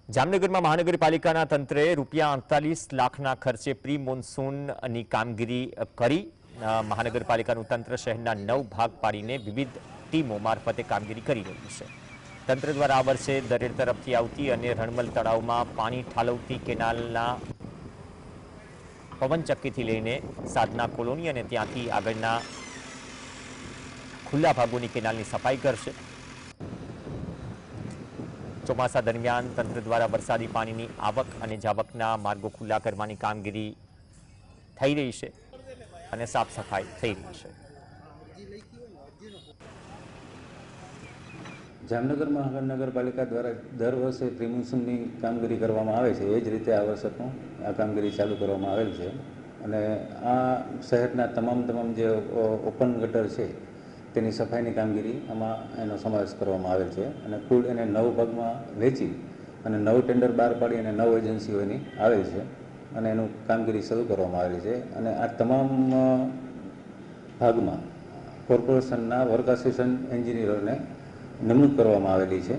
જામનગરમાં મહાનગરપાલિકાના તંત્રે ₹48 લાખના ખર્ચે પ્રી મોન્સૂનની કામગીરી કરી। મહાનગરપાલિકાનું તંત્ર શહેરના 9 ભાગ પાડીને વિવિધ ટીમો મારફતે કામગીરી કરી રહ્યું છે। તંત્ર દ્વારા આ વર્ષે દરેડ તરફથી આવતી અને રણમલ તળાવમાં પાણી ઠાલવતી કેનાલના પવનચક્કીથી લઈને સાધના કોલોની અને ત્યાંથી આગળના ખુલ્લા ભાગોની કેનાલની સફાઈ કરશે। ચોમાસા દરમિયાન તંત્ર દ્વારા વરસાદી પાણીની આવક અને જાવકના માર્ગો ખુલ્લા કરવાની કામગીરી થઈ રહી છે અને સાફ સફાઈ થઈ રહી છે। જામનગર મહાનગરપાલિકા દ્વારા દર વર્ષે પ્રી મોન્સૂનની કામગીરી કરવામાં આવે છે। એ જ રીતે આ વર્ષે પણ આ કામગીરી ચાલુ કરવામાં આવેલ છે અને આ શહેરના તમામ જે ઓપન ગટર છે તેની સફાઈની કામગીરી આમાં એનો સમાવેશ કરવામાં આવેલ છે અને કુલ એને 9 ભાગમાં વહેંચી અને 9 ટેન્ડર બહાર પાડી અને 9 એજન્સીઓ એની આવેલ છે અને એનું કામગીરી શરૂ કરવામાં આવેલી છે અને આ તમામ ભાગમાં કોર્પોરેશનના વર્ક અસિસ્ટન્ટ એન્જિનિયરોને નિમણૂક કરવામાં આવેલી છે।